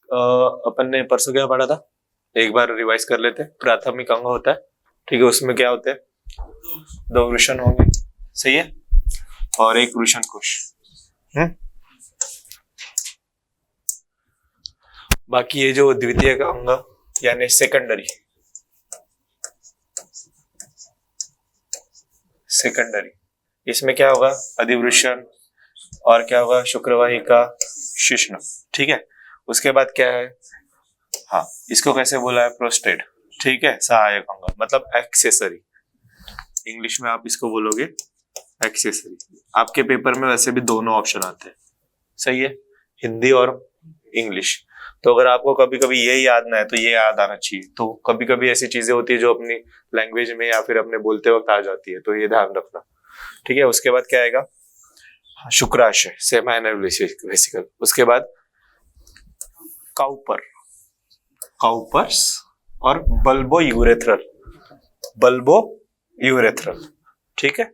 अपन ने परसों क्या पढ़ा था, एक बार रिवाइज कर लेते हैं। प्राथमिक अंग होता है, ठीक है, उसमें क्या होते हैं, 2 वृषण होंगे, सही है, और 1 वृषण कोश। बाकी ये जो द्वितीय अंग यानी सेकेंडरी इसमें क्या होगा, अधिवृषण और क्या होगा, शुक्रवाहिका, शिश्न, ठीक है। उसके बाद क्या है, हाँ, इसको कैसे बोला है, प्रोस्टेट, ठीक है, सहायक अंग मतलब एक्सेसरी, इंग्लिश में आप इसको बोलोगे एक्सेसरी। आपके पेपर में वैसे भी दोनों ऑप्शन आते हैं, सही है, हिंदी और इंग्लिश। तो अगर आपको कभी कभी ये याद ना है तो ये याद आना चाहिए। तो कभी कभी ऐसी चीजें होती है जो अपनी लैंग्वेज में या फिर अपने बोलते वक्त आ जाती है, तो ये ध्यान रखना, ठीक है। उसके बाद क्या आएगा, शुक्राशय, सेमी एनल वेसिकल। उसके बाद काउपर्स और बल्बो यूरेथ्रल, ठीक है।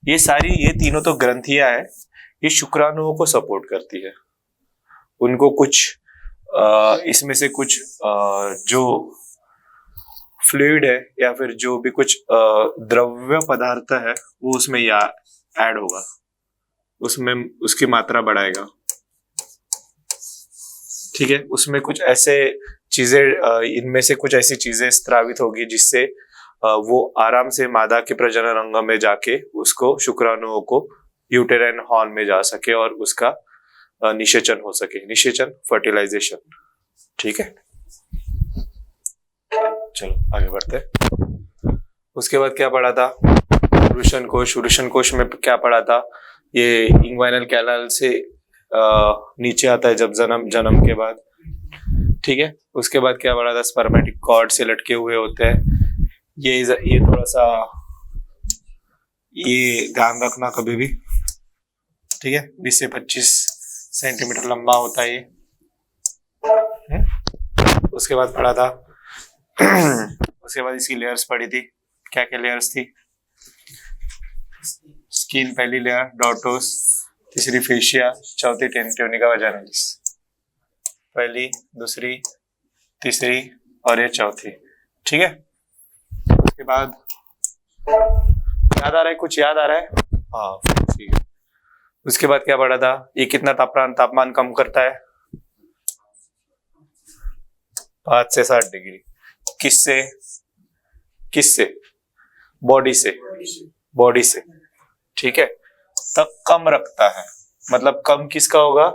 ये तीनों तो ग्रंथियां है, ये शुक्राणुओं को सपोर्ट करती है। उनको कुछ इसमें से कुछ जो फ्लूइड है या फिर जो भी कुछ द्रव्य पदार्थ है वो उसमें ऐड होगा, उसमें उसकी मात्रा बढ़ाएगा, ठीक है। उसमें कुछ ऐसे चीजें, इनमें से कुछ ऐसी चीजें स्त्रावित होगी जिससे वो आराम से मादा के प्रजनन अंग में जाके उसको शुक्राणुओं को यूटेराइन हॉर्न में जा सके और उसका निषेचन हो सके, निषेचन फर्टिलाइजेशन, ठीक है। चलो आगे बढ़ते हैं। उसके बाद क्या पढ़ा था, वृषण कोश में क्या पढ़ा था, ये इंग्वाइनल कैनाल से नीचे आता है जब जन्म के बाद, ठीक है। उसके बाद क्या पढ़ा था, स्पर्मेटिक कॉर्ड से लटके हुए होते हैं। ये थोड़ा सा ये ध्यान रखना कभी भी, ठीक है। 20 से 25 सेंटीमीटर लंबा होता है ये। उसके बाद पढ़ा था उसके बाद इसकी लेयर्स पढ़ी थी, क्या क्या लेयर्स थी, स्किन पहली लेयर, डॉर्टोस, तीसरी फेशिया, चौथी ट्यूनिका वजाइनालिस, पहली, दूसरी, तीसरी और ये चौथी, ठीक है। उसके बाद याद आ रहा है, कुछ याद आ रहा है, हाँ ठीक है। उसके बाद क्या पढ़ा था, ये कितना तापमान कम करता है, 5 से 7 डिग्री। किससे बॉडी से, ठीक है। तब कम रखता है, मतलब कम किसका होगा,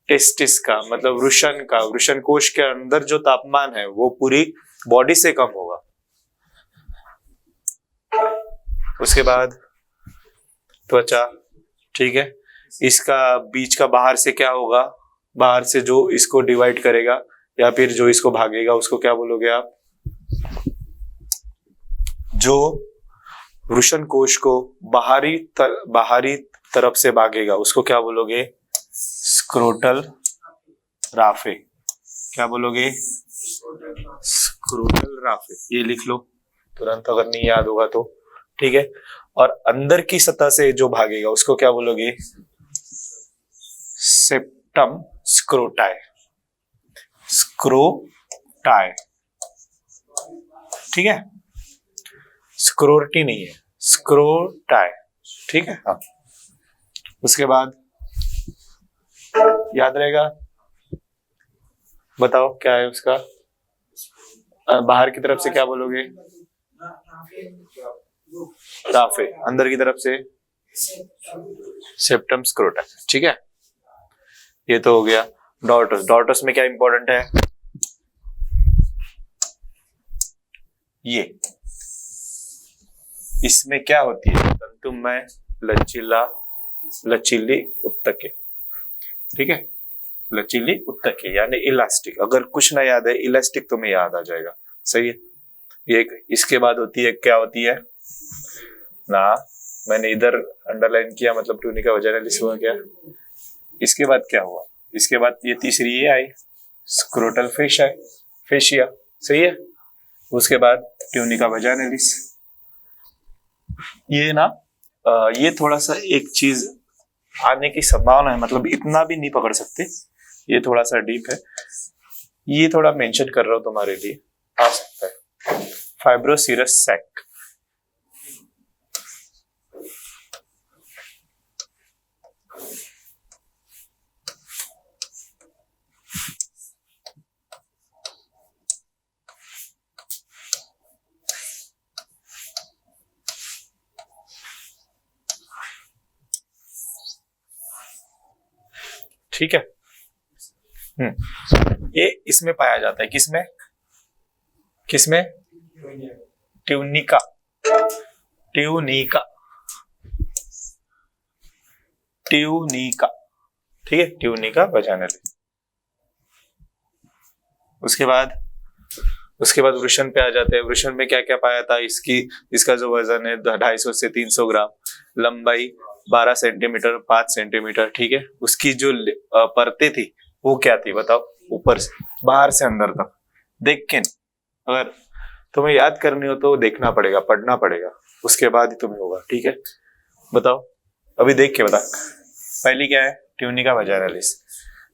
टेस्टिस का, मतलब वृषण कोश के अंदर जो तापमान है वो पूरी बॉडी से कम होगा। उसके बाद त्वचा, ठीक है, इसका बीच का बाहर से क्या होगा, बाहर से जो इसको डिवाइड करेगा या फिर जो इसको भागेगा उसको क्या बोलोगे आप, जो वृषण कोश को बाहरी तरफ से भागेगा उसको क्या बोलोगे, स्क्रोटल राफे, क्या बोलोगे, स्क्रोटल राफे। ये लिख लो तुरंत अगर नहीं याद होगा तो, ठीक है। और अंदर की सतह से जो भागेगा उसको क्या बोलोगे, सेप्टम स्क्रोटाई, ठीक है। स्क्रोटी नहीं है, स्क्रोटाई, ठीक है। हाँ, उसके बाद याद रहेगा, बताओ क्या है उसका, बाहर की तरफ से क्या बोलोगे, राफे, अंदर की तरफ से सेप्टम स्क्रोटा, ठीक है। ये तो हो गया। डॉर्टस में क्या इंपॉर्टेंट है, ये इसमें क्या होती है, तंतुमय लचीली उत्तके, ठीक है, लचीली उत्तके यानी इलास्टिक। अगर कुछ ना याद है, इलास्टिक तुम्हें याद आ जाएगा, सही है। ये इसके बाद होती है, क्या होती है ना, मैंने इधर अंडरलाइन किया, मतलब ट्यूनिका वजाइनालिस हुआ क्या। इसके बाद क्या हुआ, इसके बाद ये तीसरी ये आई, स्क्रोटल फेशिया, सही है। उसके बाद ट्यूनिका वजाइनालिस। ये ना ये थोड़ा सा एक चीज आने की संभावना है, मतलब इतना भी नहीं पकड़ सकते, ये थोड़ा सा डीप है, ये थोड़ा मेंशन कर रहा हूं तुम्हारे लिए, आ सकता है। फाइब्रोसिरस सैक, ठीक है। ये इसमें पाया जाता है, किसमें किसमें? ट्यूनिका, ट्यूनिका, ट्यूनिका, ठीक है, ट्यूनिका वजाइनालिस। उसके बाद वृषण पे आ जाते हैं। वृषण में क्या क्या पाया था? इसका जो वजन है 250 से 300 ग्राम, लंबाई 12 सेंटीमीटर 5 सेंटीमीटर, ठीक है। उसकी जो परतें थी वो क्या थी बताओ? ऊपर से बाहर से अंदर तक। देख के अगर तुम्हें याद करनी हो तो देखना पड़ेगा, पढ़ना पड़ेगा, उसके बाद ही तुम्हें होगा, ठीक है। बताओ, अभी देख के बता। पहली क्या है? Tunica vaginalis.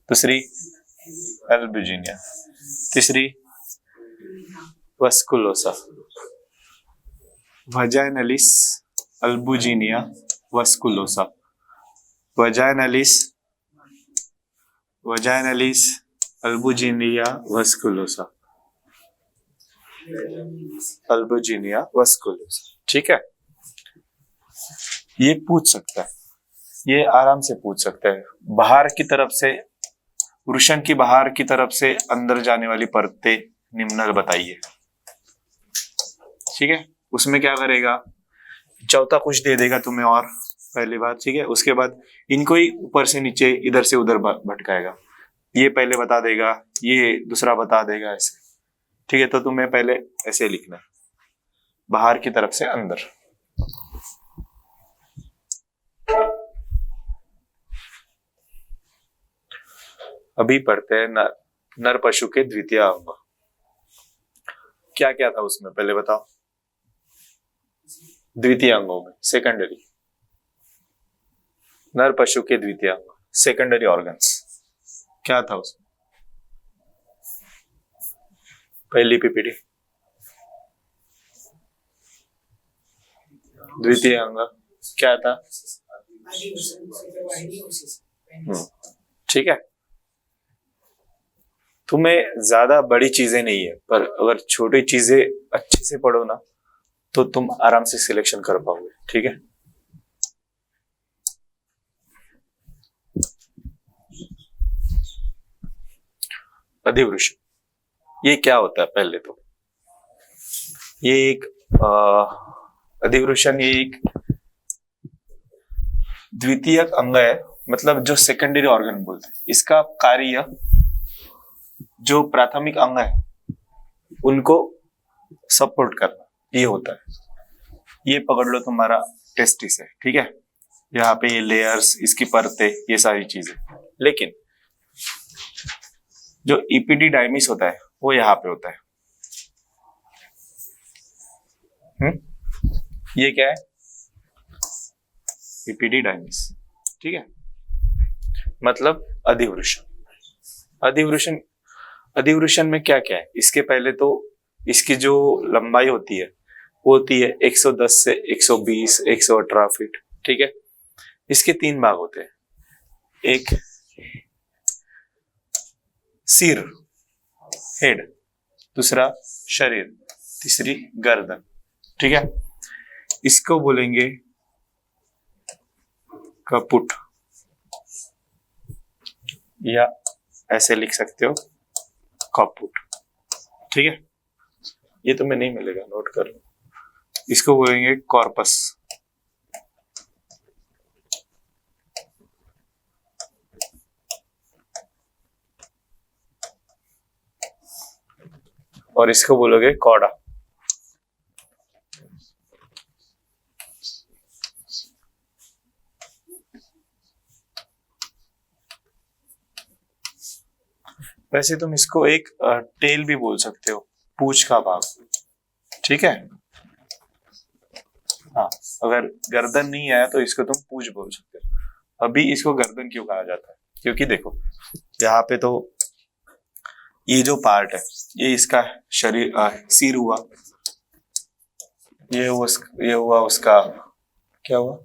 दूसरी अल्बुजिनिया। तीसरी वस्कुलोसा। वजाइनालिस, अल्बुजिनिया, वस्कुलोसा। वजाइनालिस, अल्बुजिनिया, वस्कुलोसा, अल्बुजिनिया, वस्कुलोसा, ठीक है। ये पूछ सकता है, ये आराम से पूछ सकता है। बाहर की तरफ से, वृषण की बाहर की तरफ से अंदर जाने वाली परतें निम्न बताइए, ठीक है। उसमें क्या करेगा? चौथा कुछ दे देगा तुम्हें और, पहली बात, ठीक है। उसके बाद इनको ही ऊपर से नीचे, इधर से उधर भटकाएगा। ये पहले बता देगा, ये दूसरा बता देगा, ऐसे, ठीक है। तो तुम्हें पहले ऐसे लिखना है, बाहर की तरफ से अंदर। अभी पढ़ते हैं नर पशु के द्वितीय अंग। क्या क्या था उसमें पहले बताओ? द्वितीय अंगों में सेकेंडरी, नर पशु के द्वितीय अंग, सेकेंडरी ऑर्गन्स क्या था उसमें? पहली पीपीडी, द्वितीय अंग क्या था? ठीक है। तुम्हें ज्यादा बड़ी चीजें नहीं है, पर अगर छोटी चीजें अच्छे से पढ़ो ना तो तुम आराम से सिलेक्शन कर पाओगे, ठीक है। अधिवृषण, ये क्या होता है? पहले तो ये एक अधिवृषण, ये एक द्वितीयक अंग है, मतलब जो सेकेंडरी ऑर्गन बोलते हैं। इसका कार्य जो प्राथमिक अंग है उनको सपोर्ट करना, ये होता है। ये पकड़ लो, तुम्हारा टेस्टिस है, ठीक है। यहाँ पे ये लेयर्स, इसकी परतें, ये सारी चीजें। लेकिन जो इपिडिडाइमिस होता है वो यहाँ पे होता है। ये क्या है? इपिडिडाइमिस, ठीक है, मतलब अधिवृषण। अधिवृषण में क्या क्या है? इसके पहले तो इसकी जो लंबाई होती है वो होती है 110 से 120 118 फीट, ठीक है। इसके 3 भाग होते हैं, एक सिर, हेड, दूसरा शरीर, तीसरी गर्दन, ठीक है। इसको बोलेंगे कपुट, या ऐसे लिख सकते हो कपुट, ठीक है। ये तुम्हें नहीं मिलेगा, नोट कर लो। इसको बोलेंगे कॉर्पस, और इसको बोलोगे कॉडा। वैसे तुम इसको एक टेल भी बोल सकते हो, पूंछ का भाग, ठीक है। हाँ, अगर गर्दन नहीं आया तो इसको तुम पूंछ बोल सकते हो। अभी इसको गर्दन क्यों कहा जाता है? क्योंकि देखो यहाँ पे तो ये जो पार्ट है ये इसका शरीर सिर हुआ, ये हुआ उसका, क्या हुआ,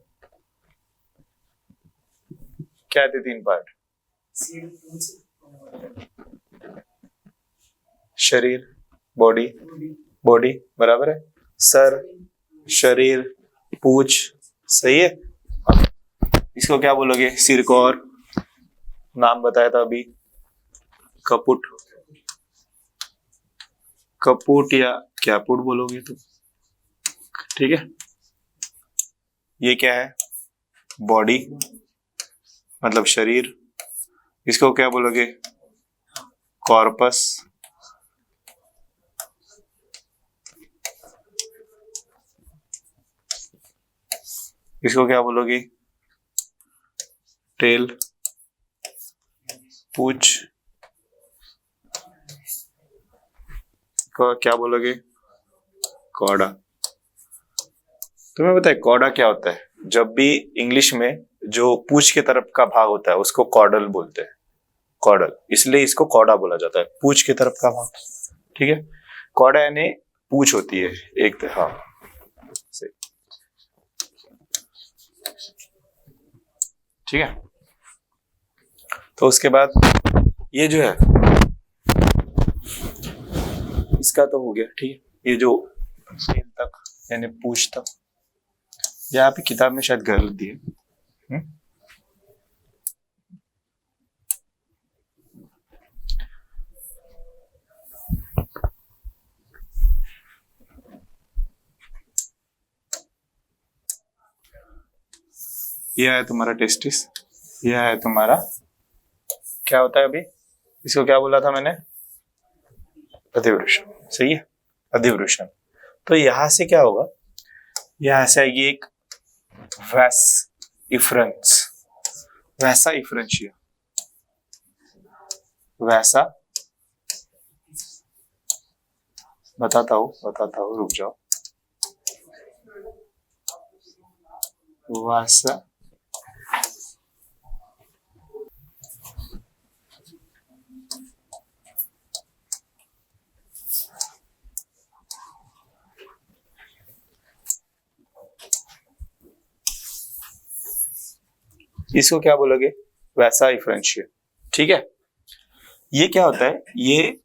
क्या थे तीन पार्ट, शरीर, बॉडी, बॉडी बराबर है, सर, शरीर, पूंछ, सही है। इसको क्या बोलोगे, सिर को और नाम बताया था अभी, कपुट, कपुट या क्यापुट बोलोगे तुम, ठीक है। ये क्या है, बॉडी मतलब शरीर, इसको क्या बोलोगे, कॉर्पस, इसको क्या बोलोगे, टेल, पूंछ को क्या बोलोगे, कॉर्डा। तुम्हें पता है कॉर्डा क्या होता है, जब भी इंग्लिश में जो पूंछ के तरफ का भाग होता है उसको कॉर्डल बोलते हैं, कॉर्डल, इसलिए इसको कॉर्डा बोला जाता है, पूंछ के तरफ का भाग, ठीक है। कॉर्डा यानी पूंछ होती है एक, हाँ सही, ठीक है। तो उसके बाद ये जो है इसका तो हो गया, ठीक है। ये जो टेल तक यानी पूंछ तक, यहाँ पे किताब में शायद गलत दी है, यह है तुम्हारा टेस्टिस, यह है तुम्हारा, क्या होता है अभी, इसको क्या बोला था मैंने, अधिवृषण, सही है, अधिवृषण। तो यहां से क्या होगा, यहां से आएगी एक वैस इफ्रेंस, वैसा इफ्रेंशिया, वैसा, बताता हूं रुक जाओ, वैसा इसको क्या बोलोगे, वैसा इफ्रेंशिया, ठीक है। ये क्या होता है, ये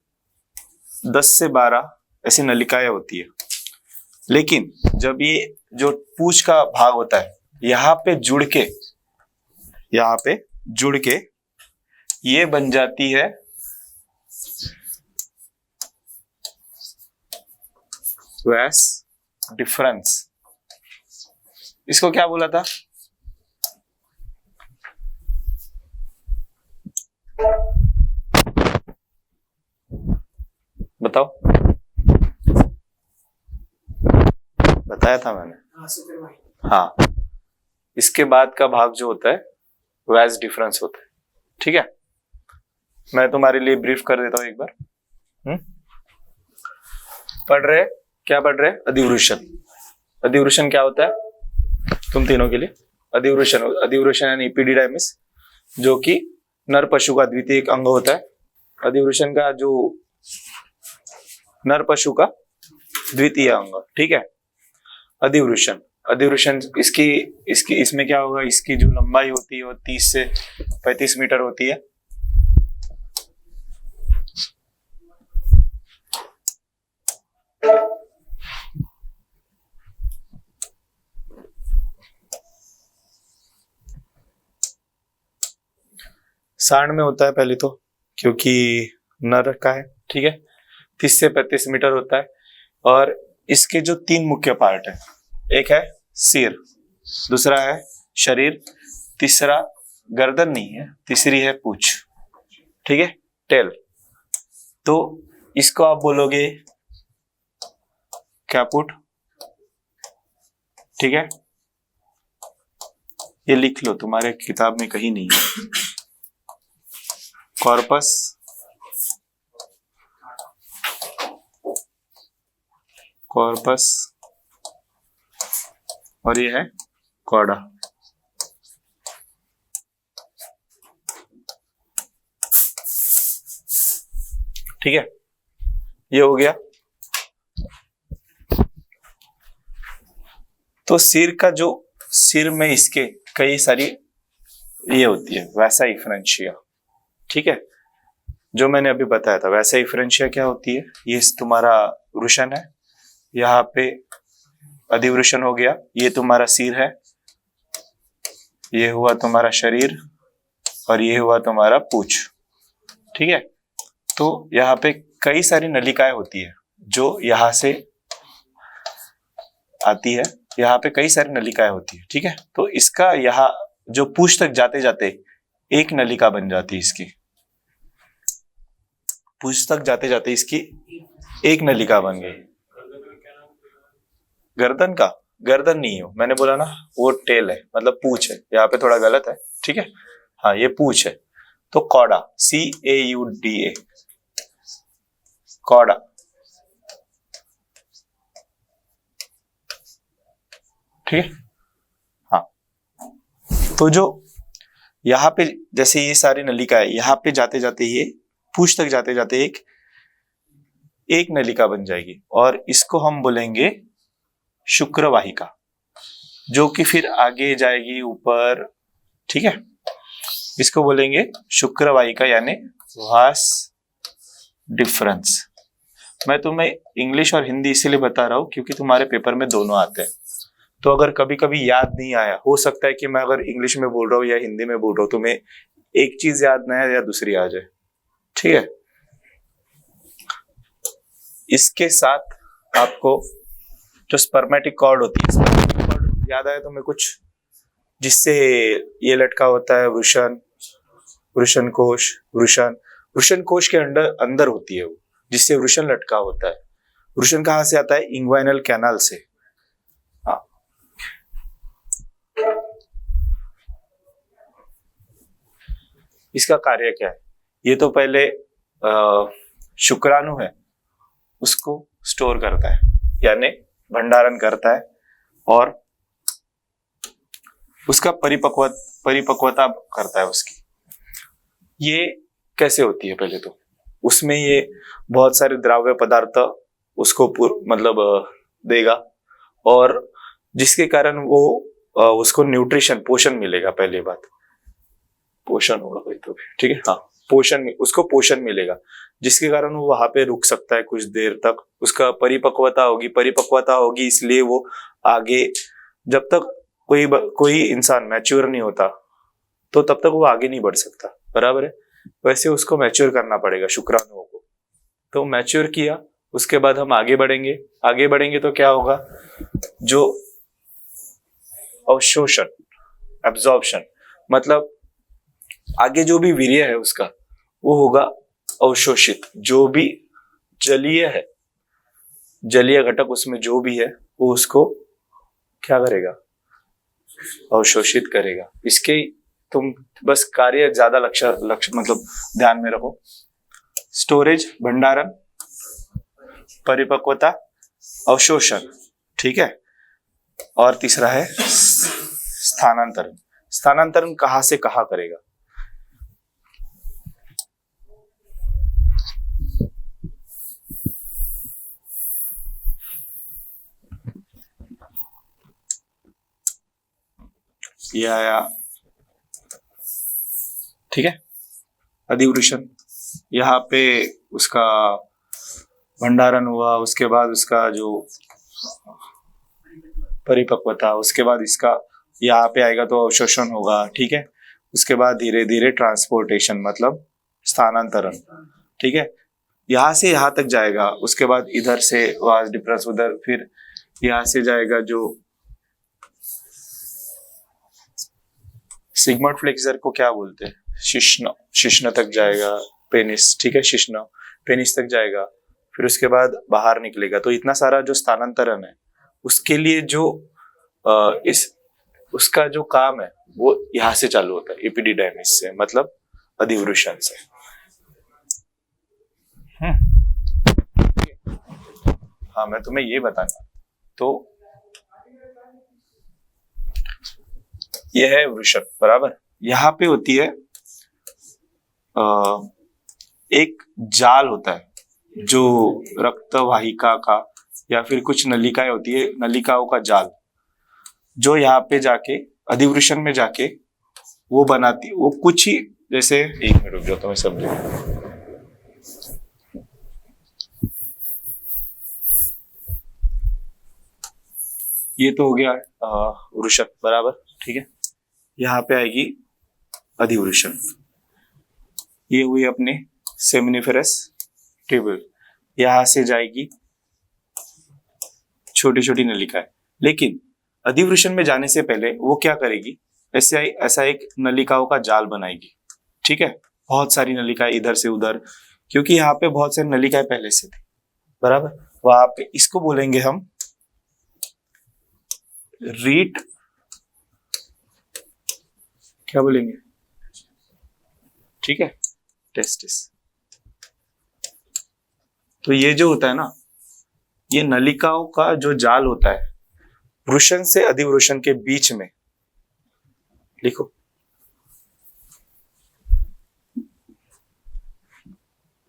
10 से 12 ऐसी नलिकाएं होती है, लेकिन जब ये जो पूंछ का भाग होता है यहाँ पे जुड़ के ये बन जाती है वैस डिफरेंस। इसको क्या बोला था, बताओ, बताया था मैंने, हाँ। इसके बाद का भाग जो होता है वैस डिफरेंस होता है, ठीक है। मैं तुम्हारे लिए ब्रीफ कर देता हूं एक बार, क्या पढ़ रहे, अधिवृषण। अधिवृषण क्या होता है तुम तीनों के लिए, अधिवृषण यानी एपिडिडाइमिस, जो कि नर पशु का द्वितीय अंग होता है। अधिवृषण का जो नर पशु का द्वितीय अंग, ठीक है, अधिवृषण। अधिवृषण इसकी इसमें क्या होगा, इसकी जो लंबाई होती है वो 30 से 35 मीटर होती है। सांड में होता है पहले तो, क्योंकि नर का है, ठीक है, 30 से 35 मीटर होता है। और इसके जो 3 मुख्य पार्ट है, एक है सिर, दूसरा है शरीर, तीसरा गर्दन नहीं है, तीसरी है पूंछ, ठीक है, टेल। तो इसको आप बोलोगे कैपुट, ठीक है, ये लिख लो, तुम्हारे किताब में कहीं नहीं है। कॉर्पस, कॉर्पस, और ये है कॉर्डा। ठीक है, ये हो गया। तो सिर में इसके कई सारी ये होती है वैसा इफरेंशिया, ठीक है, जो मैंने अभी बताया था। वैसा इफरेंशिया क्या होती है, ये तुम्हारा वृषण है, यहाँ पे अधिवृषण हो गया, ये तुम्हारा सिर है, ये हुआ तुम्हारा शरीर, और ये हुआ तुम्हारा पूंछ, ठीक है। तो यहाँ पे कई सारी नलिकाएं होती है जो यहाँ से आती है, यहाँ पे कई सारी नलिकाएं होती है, ठीक है। तो इसका यहाँ जो पूंछ तक जाते जाते एक नलिका बन जाती है, इसकी पूंछ तक जाते जाते इसकी एक नलिका बन गई। गर्दन नहीं हो, मैंने बोला ना वो टेल है, मतलब पूंछ है, यहाँ पे थोड़ा गलत है, ठीक है। हाँ, ये पूंछ है। तो कौड़ा, CAUDA, कौड़ा, ठीक है। हाँ, तो जो यहाँ पे जैसे ये सारी नलिका है, यहाँ पे जाते जाते ये पूंछ तक जाते जाते एक नलिका बन जाएगी, और इसको हम बोलेंगे शुक्रवाहिका, जो कि फिर आगे जाएगी ऊपर, ठीक है। इसको बोलेंगे शुक्रवाहिका, यानी वास डिफरेंस। मैं तुम्हें इंग्लिश और हिंदी इसीलिए बता रहा हूं क्योंकि तुम्हारे पेपर में दोनों आते हैं। तो अगर कभी कभी याद नहीं आया, हो सकता है कि मैं अगर इंग्लिश में बोल रहा हूँ या हिंदी में बोल रहा हूँ, तुम्हें एक चीज याद ना आए या दूसरी आ जाए, ठीक है। इसके साथ आपको जो स्पर्मेटिक कॉर्ड होती है, स्पर्मेटिक कॉर्ड याद आया तुम्हें कुछ, जिससे ये लटका होता है वृषण, वृषण कोश के अंदर होती है वो, जिससे वृषण लटका होता है। वृषण कहाँ से आता है, इंग्वाइनल कैनाल से। हाँ, इसका कार्य क्या है, ये तो पहले शुक्राणु है, उसको स्टोर करता है, यानी भंडारण करता है, और उसका परिपक्वता करता है उसकी। ये कैसे होती है, पहले तो उसमें ये बहुत सारे द्रव्य पदार्थ उसको मतलब देगा, और जिसके कारण वो उसको न्यूट्रिशन, पोषण मिलेगा। पहली बात पोषण होगा भाई, तो ठीक है। हाँ, उसको पोषण मिलेगा, जिसके कारण वो वहां पे रुक सकता है कुछ देर तक। उसका परिपक्वता होगी, इसलिए वो आगे, जब तक कोई इंसान मैच्योर नहीं होता तो तब तक वो आगे नहीं बढ़ सकता, बराबर है। वैसे उसको मैच्योर करना पड़ेगा शुक्राणुओं को। तो मैच्योर किया, उसके बाद हम आगे बढ़ेंगे तो क्या होगा, जो अवशोषण, एब्जॉर्प्शन, मतलब आगे जो भी वीर्य है उसका, वो होगा अवशोषित। जो भी जलीय है, जलीय घटक उसमें जो भी है, वो उसको क्या करेगा, अवशोषित करेगा। इसके तुम बस कार्य ज्यादा लक्ष्य मतलब ध्यान में रखो। स्टोरेज, भंडारण, परिपक्वता, अवशोषण, ठीक है। और तीसरा है स्थानांतरण। स्थानांतरण कहां से कहां करेगा, ये आया, ठीक है, अधिवृषण। यहाँ पे उसका भंडारण हुआ, उसके बाद उसका जो परिपक्वता, उसके बाद इसका यहाँ पे आएगा तो अवशोषण होगा, ठीक है। उसके बाद धीरे धीरे ट्रांसपोर्टेशन, मतलब स्थानांतरण, ठीक है। यहाँ से यहाँ तक जाएगा, उसके बाद इधर से वास डिफरेंस उधर, फिर यहाँ से जाएगा जो सिग्मोइड फ्लेक्सर को क्या बोलते हैं, शिश्न तक जाएगा, पेनिस, ठीक है, शिश्न पेनिस तक जाएगा, फिर उसके बाद बाहर निकलेगा। तो इतना सारा जो स्थानांतरण है, उसके लिए जो उसका जो काम है वो यहाँ से चालू होता है, एपिडिडाइमिस से, मतलब अधिवृषण से। हाँ, मैं तुम्हें ये बताना, तो यह है वृषण, बराबर। यहाँ पे होती है एक जाल होता है, जो रक्त वाहिका का या फिर कुछ नलिकाएं होती है, नलिकाओं का जाल, जो यहाँ पे जाके अधिवृषण में जाके वो बनाती, वो कुछ ही, जैसे एक मिनट रुक जाओ तो मैं समझू। ये तो हो गया वृषण, बराबर, ठीक है। यहाँ पे आएगी अधिवृषण, ये हुई अपने सेमिनिफेरस ट्यूब्यूल, यहां से जाएगी छोटी छोटी नलिकाएं। लेकिन अधिवृषण में जाने से पहले वो क्या करेगी, ऐसा एक नलिकाओं का जाल बनाएगी, ठीक है। बहुत सारी नलिकाएं इधर से उधर, क्योंकि यहाँ पे बहुत सारी नलिकाएं पहले से थी, बराबर। वहां पे इसको बोलेंगे हम रीट, क्या बोलेंगे, ठीक है, टेस्टिस। तो ये जो होता है ना, ये नलिकाओं का जो जाल होता है वृषण से अधिवृषण के बीच में, लिखो,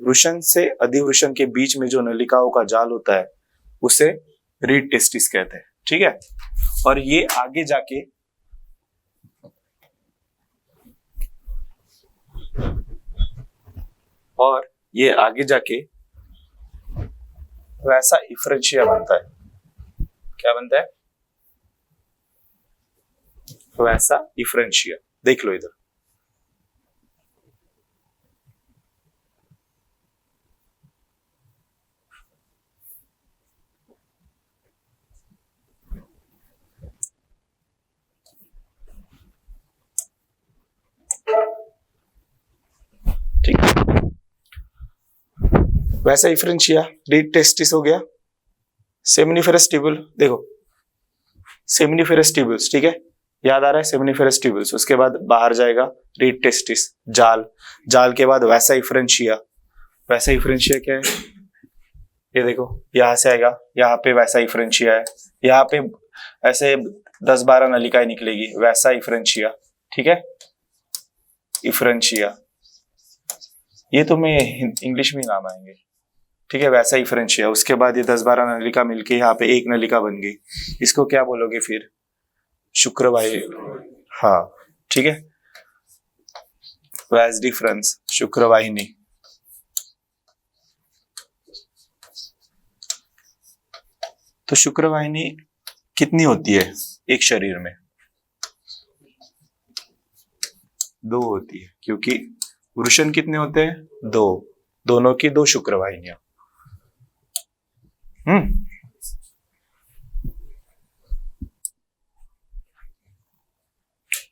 वृषण से अधिवृषण के बीच में जो नलिकाओं का जाल होता है उसे रीड टेस्टिस कहते हैं, ठीक है। और ये आगे जाके वैसा इफ्रेंशिया बनता है। क्या बनता है? वैसा इफ्रेंशिया, देख लो इधर, ठीक है। वैसा इफ्रेंशिया, रीड टेस्टिस हो गया। सेमिनिफेरस ट्यूब्यूल, देखो सेमिनिफेरस ट्यूब्यूल्स, ठीक है, याद आ रहा है, सेमिनिफेरस ट्यूब्यूल्स। उसके बाद बाहर जाएगा रीड टेस्टिस, जाल, जाल के बाद वैसा इफ्रेंशिया। वैसा इफ्रेंशिया क्या है, ये देखो, यहां से आएगा, यहाँ पे वैसा इफ्रेंशिया है, यहाँ पे ऐसे 10-12 नलिकाएं निकलेगी, वैसा इफ्रेंशिया, ठीक है, इफ्रेंशिया। ये तो मैं इंग्लिश में नाम आएंगे, ठीक है, वैसा इफ्रेंशिया। उसके बाद ये 10-12 नलिका मिलके यहाँ पे एक नलिका बन गई, इसको क्या बोलोगे फिर, शुक्रवाही, हाँ, ठीक है, वैस डिफरेंस, शुक्रवाहिनी। तो शुक्रवाहिनी कितनी होती है एक शरीर में? 2 होती है, क्योंकि वृषण कितने होते हैं? 2, दोनों की 2 शुक्रवाहिनियां।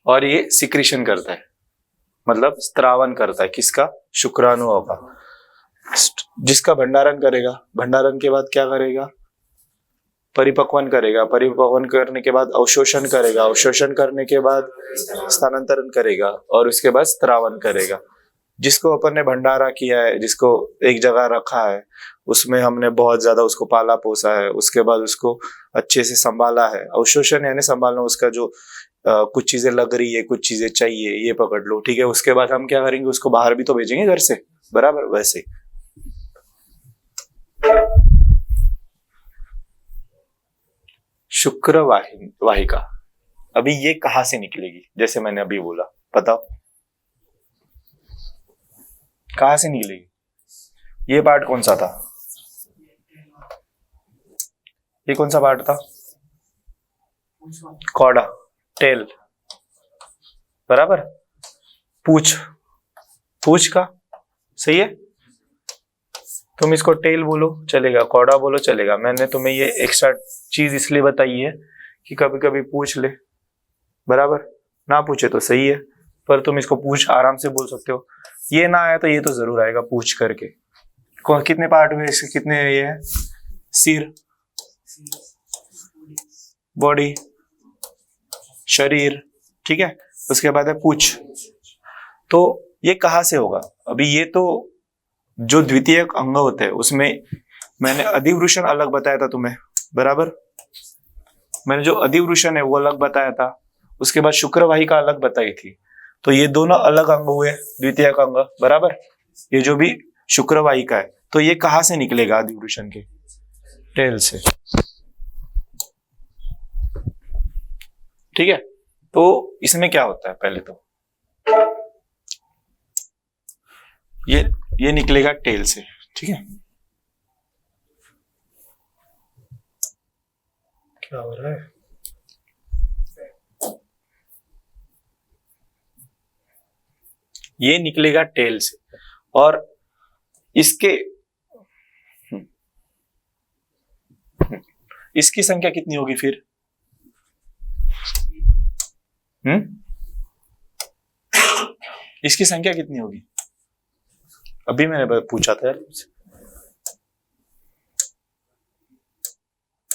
और ये सिक्रीशन करता है, मतलब स्त्रावन करता है, किसका? शुक्राणुओं का, जिसका भंडारण करेगा। भंडारण के बाद क्या करेगा? परिपक्वन करेगा, परिपक्वन करने के बाद अवशोषण करेगा, अवशोषण करने के बाद स्थानांतरण करेगा, और उसके बाद स्त्रावन करेगा। जिसको अपन ने भंडारा किया है, जिसको एक जगह रखा है, उसमें हमने बहुत ज्यादा उसको पाला पोसा है, उसके बाद उसको अच्छे से संभाला है। अवशोषण यानी संभालना, उसका जो कुछ चीजें लग रही है, कुछ चीजें चाहिए, ये पकड़ लो, ठीक है। उसके बाद हम क्या करेंगे, उसको बाहर भी तो भेजेंगे घर से, बराबर, वैसे। शुक्र वाहिका, अभी ये कहां से निकलेगी? जैसे मैंने अभी बोला, बताओ कहां से निकलेगी? ये पार्ट कौन सा था? ये कौन सा पार्ट था? कॉडा, टेल, बराबर, पूछ, पूछ का, सही है। तुम इसको टेल बोलो चलेगा, कॉडा बोलो चलेगा। मैंने तुम्हें ये एक्स्ट्रा चीज इसलिए बताई है कि कभी कभी पूछ ले, बराबर, ना पूछे तो सही है, पर तुम इसको पूछ आराम से बोल सकते हो। ये ना आया तो ये तो जरूर आएगा पूछ करके। कितने पार्ट हुए इसके, कितने ये है? सिर, बॉडी, शरीर, ठीक है। उसके बाद है पूछ। तो ये कहां से होगा? अभी ये तो जो द्वितीय अंग होते हैं उसमें मैंने अधिवृषण अलग बताया था तुम्हें, बराबर। मैंने जो अधिवृषण है वो अलग बताया था, उसके बाद शुक्रवाहिका अलग बताई थी। तो ये दोनों अलग अंग हुए, द्वितीय अंग, बराबर। ये जो भी शुक्रवाहिका है तो ये कहाँ से निकलेगा अधिवृषण के? टेल से। ठीक है, तो इसमें क्या होता है, पहले तो ये निकलेगा टेल से। ठीक है, क्या हो रहा है? ये निकलेगा टेल से, और इसकी संख्या कितनी होगी फिर? इसकी संख्या कितनी होगी? अभी मैंने पूछा था यार,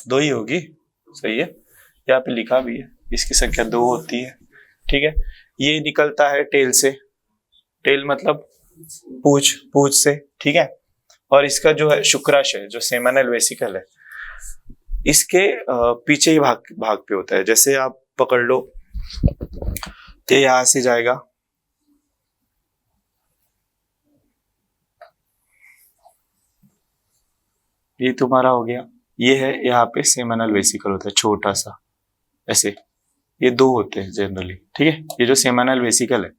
2 ही होगी। सही है, यहाँ पे लिखा भी है, इसकी संख्या 2 होती है। ठीक है, ये निकलता है टेल से। टेल मतलब पूंछ से। ठीक है, और इसका जो है शुक्राशय, जो सेमिनल वेसिकल है, इसके पीछे ही भाग पे होता है। जैसे आप पकड़ लो, ये यहां से जाएगा, ये तुम्हारा हो गया। ये है, यहाँ पे सेमिनल वेसिकल होता है छोटा सा, ऐसे। ये 2 होते हैं जनरली। ठीक है, ये जो सेमिनल वेसिकल है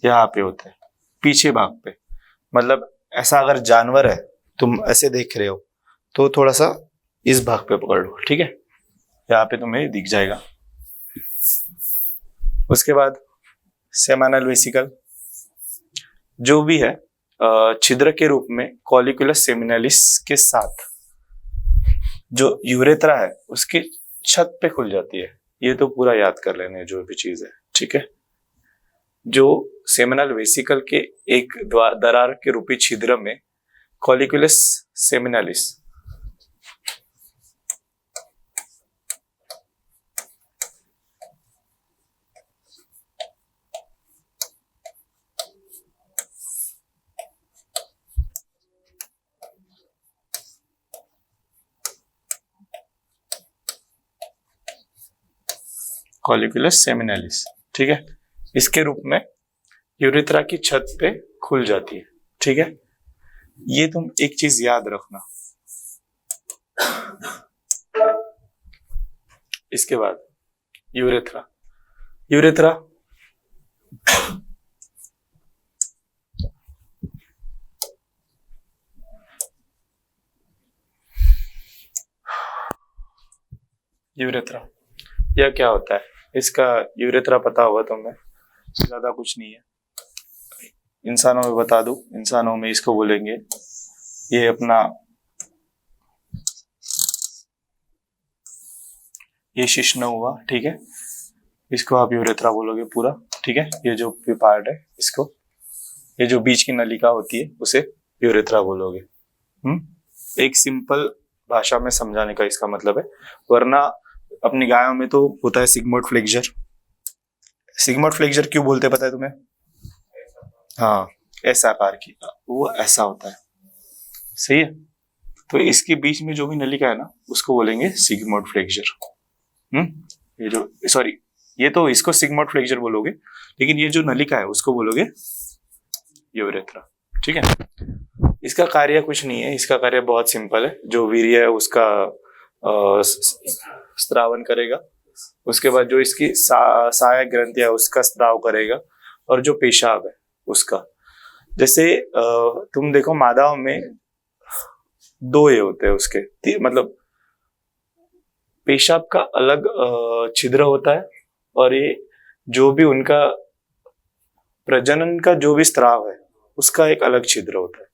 यहाँ पे होता है पीछे भाग पे। मतलब ऐसा अगर जानवर है, तुम ऐसे देख रहे हो, तो थोड़ा सा इस भाग पे पकड़ लो। ठीक है, यहाँ पे तुम्हें दिख जाएगा। उसके बाद सेमिनल वेसिकल जो भी है, छिद्र के रूप में कॉलिक्युलस सेमिनलिस के साथ जो यूरेथ्रा है उसकी छत पे खुल जाती है। ये तो पूरा याद कर लेने जो भी चीज है। ठीक है, जो सेमिनल वेसिकल के एक दरार के रूपी छिद्र में कॉलिक्युलस सेमिनलिस कॉलिक्युलस सेमिनलिस, ठीक है, इसके रूप में यूरेथ्रा की छत पे खुल जाती है। ठीक है, ये तुम एक चीज याद रखना। इसके बाद यूरेथ्रा यह क्या होता है? इसका यूरेथ्रा पता होगा तुम्हें, ज्यादा कुछ नहीं है। इंसानों में बता दूं, इंसानों में इसको बोलेंगे, ये अपना ये शिश्न हुआ। ठीक है, इसको आप यूरेथ्रा बोलोगे पूरा। ठीक है, ये जो भी पार्ट है इसको, ये जो बीच की नलिका होती है उसे यूरेथ्रा बोलोगे। एक सिंपल भाषा में समझाने का इसका मतलब है। वरना अपनी गायों में तो होता है सिग्मोइड फ्लेक्सर। सिग्मोइड फ्लेक्सर क्यों बोलते पता है तुम्हें? हाँ, ऐसा आकार की, वो ऐसा होता है। सही है, तो इसके बीच में जो भी नलिका है ना, उसको बोलेंगे सिग्मोइड फ्लेक्सर। ये जो, सॉरी, ये तो इसको सिग्मोइड फ्लेक्सर बोलोगे, लेकिन ये जो नलिका है उसको बोलोगे यूरेथ्रा। ठीक है, इसका कार्य कुछ नहीं है, इसका कार्य बहुत सिंपल है। जो वीर्य है उसका स्त्रावन करेगा, उसके बाद जो इसकी सहायक ग्रंथि है उसका स्त्राव करेगा, और जो पेशाब है उसका। जैसे तुम देखो मादाओं में 2 ये होते हैं उसके, मतलब पेशाब का अलग छिद्र होता है, और ये जो भी उनका प्रजनन का जो भी स्त्राव है उसका एक अलग छिद्र होता है।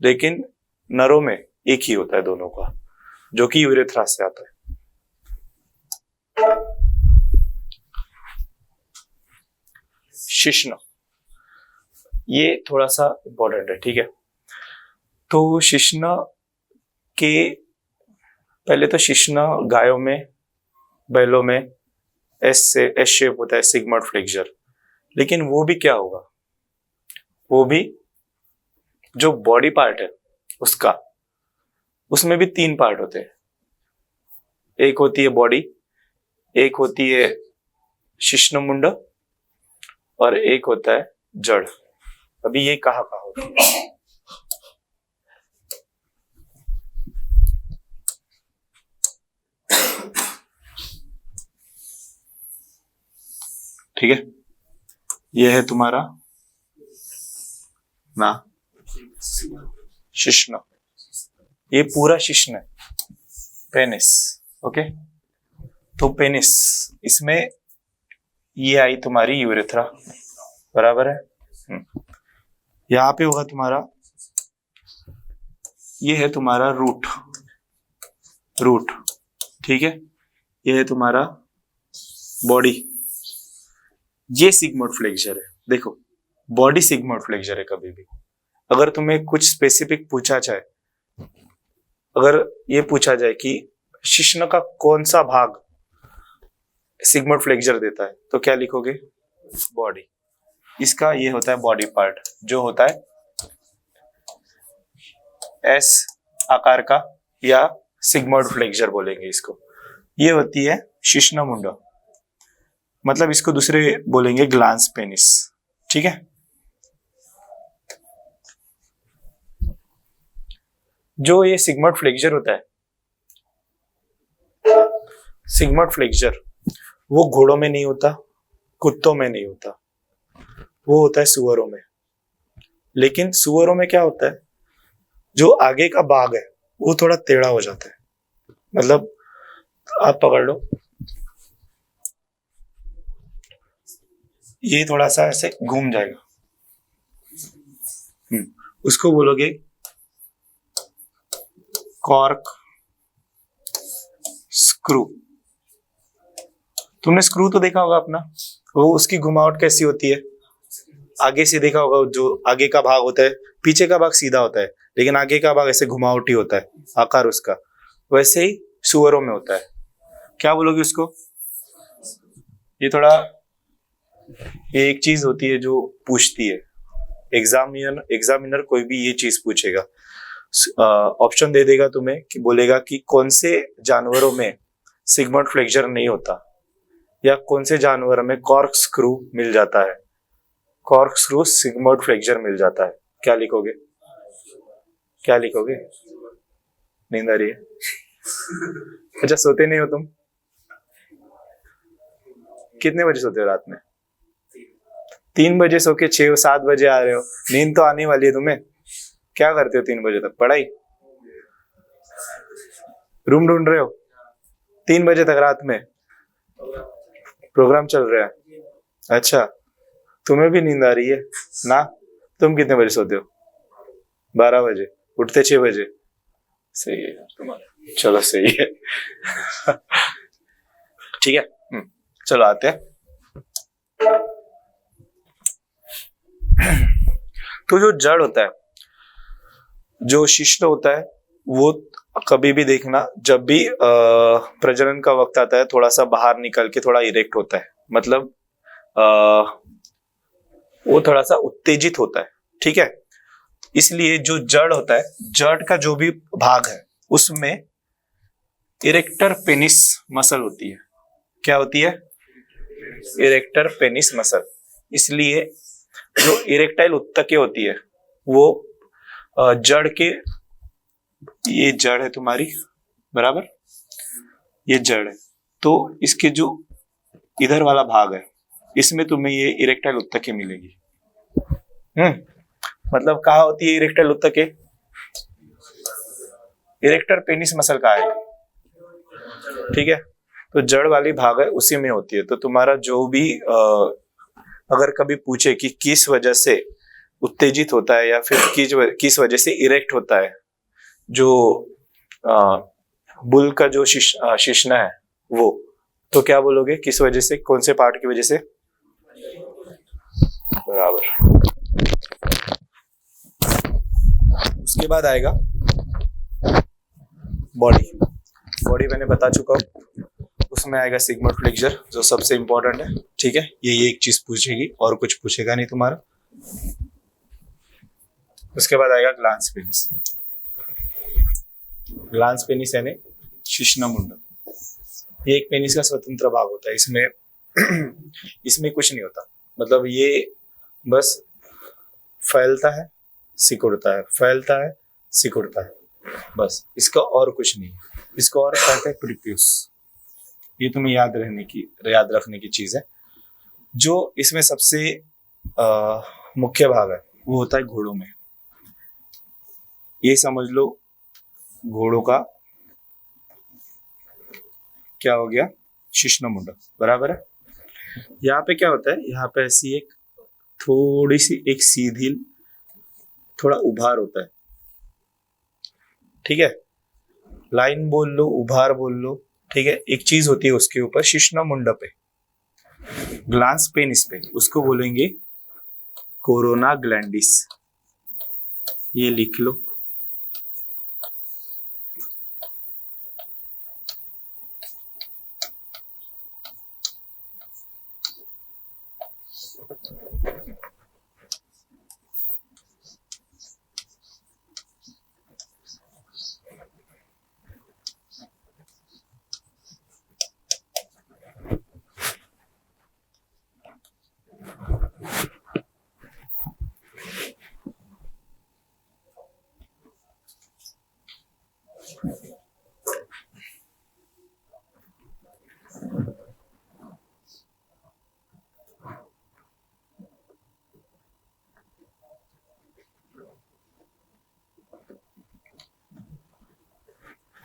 लेकिन नरों में एक ही होता है दोनों का, जो कि यूरेथ्रा से आता है। शिश्न, ये थोड़ा सा इंपॉर्टेंट है। ठीक है, तो शिश्न के पहले तो शिश्न गायों में, बैलों में एस शेप होता है, सिग्मोइड फ्लेक्सर। लेकिन वो भी क्या होगा, वो भी जो बॉडी पार्ट है उसका, उसमें भी 3 पार्ट होते हैं। एक होती है बॉडी, एक होती है शिश्नमुंड, और एक होता है जड़। अभी ये कहाँ होती है? ठीक है, ये है तुम्हारा ना शिश्न, ये पूरा शिश्न है, पेनिस। ओके, तो पेनिस, इसमें ये आई तुम्हारी यूरेथ्रा, बराबर है। यहां पे होगा तुम्हारा, ये है तुम्हारा रूट, रूट, ठीक है, ये है तुम्हारा बॉडी, ये सिग्मोइड फ्लेक्सर है। देखो, बॉडी सिग्मोइड फ्लेक्सर है। कभी भी अगर तुम्हें कुछ स्पेसिफिक पूछा जाए, अगर ये पूछा जाए कि शिश्न का कौन सा भाग सिग्मोइड फ्लेक्सर देता है, तो क्या लिखोगे? बॉडी। इसका ये होता है बॉडी पार्ट, जो होता है एस आकार का, या सिग्मोइड फ्लेक्सर बोलेंगे इसको। ये होती है शिश्न मुंडा, मतलब इसको दूसरे बोलेंगे ग्लांस पेनिस, ठीक है। जो ये सिग्मोइड फ्लेक्सर होता है, सिग्मोइड फ्लेक्सर वो घोड़ों में नहीं होता, कुत्तों में नहीं होता, वो होता है सुअरों में। लेकिन सुअरों में क्या होता है, जो आगे का भाग है वो थोड़ा टेढ़ा हो जाता है, मतलब आप पकड़ लो, ये थोड़ा सा ऐसे घूम जाएगा, उसको बोलोगे कॉर्क स्क्रू। तुमने स्क्रू तो देखा होगा अपना, वो उसकी घुमावट कैसी होती है, आगे से देखा होगा, जो आगे का भाग होता है, पीछे का भाग सीधा होता है, लेकिन आगे का भाग ऐसे घुमावटी होता है आकार उसका। वैसे ही सुअरों में होता है, क्या बोलोगे उसको? ये थोड़ा, ये एक चीज होती है जो पूछती है, एग्जामिनर कोई भी ये चीज पूछेगा, ऑप्शन दे देगा तुम्हें कि बोलेगा कि कौन से जानवरों में सिग्मोइड फ्लेक्सर नहीं होता, या कौन से जानवर में कॉर्क स्क्रू मिल जाता है, कॉर्क स्क्रू सिग्मोइड फ्लेक्सर मिल जाता है। क्या लिखोगे? क्या लिखोगे? नींद आ रही है? अच्छा, सोते नहीं हो तुम? कितने बजे सोते हो रात में? 3 बजे सो के 6-7 बजे आ रहे हो, नींद तो आने वाली है तुम्हें। क्या करते हो 3 बजे तक? पढ़ाई, रूम ढूंढ रहे हो 3 बजे तक रात में, प्रोग्राम चल रहा है। अच्छा, तुम्हें भी नींद आ रही है ना? तुम कितने बजे सोते हो? 12 बजे, उठते 6 बजे। सही है तुम्हारा, चलो सही है। ठीक है, चलो आते हैं। तो जो जड़ होता है, जो शिश्न होता है, वो कभी भी देखना, जब भी प्रजनन का वक्त आता है, थोड़ा सा बाहर निकल के थोड़ा इरेक्ट होता है, मतलब वो थोड़ा सा उत्तेजित होता है, ठीक है। इसलिए जो जड़ होता है, जड़ का जो भी भाग है, उसमें इरेक्टर पेनिस मसल होती है। क्या होती है? Erector penis muscle. इसलिए जो इरेक्टाइल उत्तके होती है, वो जड़ के, ये जड़ है तुम्हारी, बराबर, ये जड़ है, तो इसके जो इधर वाला भाग है, इसमें तुम्हें ये इरेक्टाइल उत्तके मिलेगी। मतलब कहाँ होती है इरेक्टाइल उत्तके? इरेक्टर पेनिस मसल कहाँ है? ठीक है, तो जड़ वाली भाग है उसी में होती है। तो तुम्हारा जो भी अगर कभी पूछे कि किस वजह से उत्तेजित होता है, या फिर किस वजह से इरेक्ट होता है, जो बुल का जो शिश्न है वो, तो क्या बोलोगे? किस वजह से, कौन से पार्ट की वजह से? बराबर। उसके बाद आएगा बॉडी। बॉडी मैंने बता चुका हूं, उसमें आएगा सिग्मोइड फ्लेक्सर, जो सबसे इंपॉर्टेंट है, ठीक है। ये एक चीज पूछेगी और कुछ पूछेगा नहीं तुम्हारा। उसके बाद आएगा ग्लांस पेनिस। ग्लांस पेनिस यानी शिश्न मुंड। ये एक पेनिस का स्वतंत्र भाग होता है, इसमें कुछ नहीं होता, मतलब ये बस फैलता है, सिकुड़ता है, फैलता है, सिकुड़ता है, बस, इसका और कुछ नहीं। इसको और कहते हैं प्रीप्यूस। ये तुम्हें याद रखने की चीज है। जो इसमें सबसे मुख्य भाग है वो होता है घोड़ों में। ये समझ लो घोड़ों का क्या हो गया, शिश्नमुंड, बराबर है। यहाँ पे क्या होता है, यहाँ पे ऐसी एक थोड़ी सी एक सीधी थोड़ा उभार होता है, ठीक है, लाइन बोल लो, उभार बोल लो, ठीक है। एक चीज होती है उसके ऊपर शिश्नमुंड पे, ग्लांस पेनिस पे, उसको बोलेंगे कोरोना ग्लैंडिस। ये लिख लो।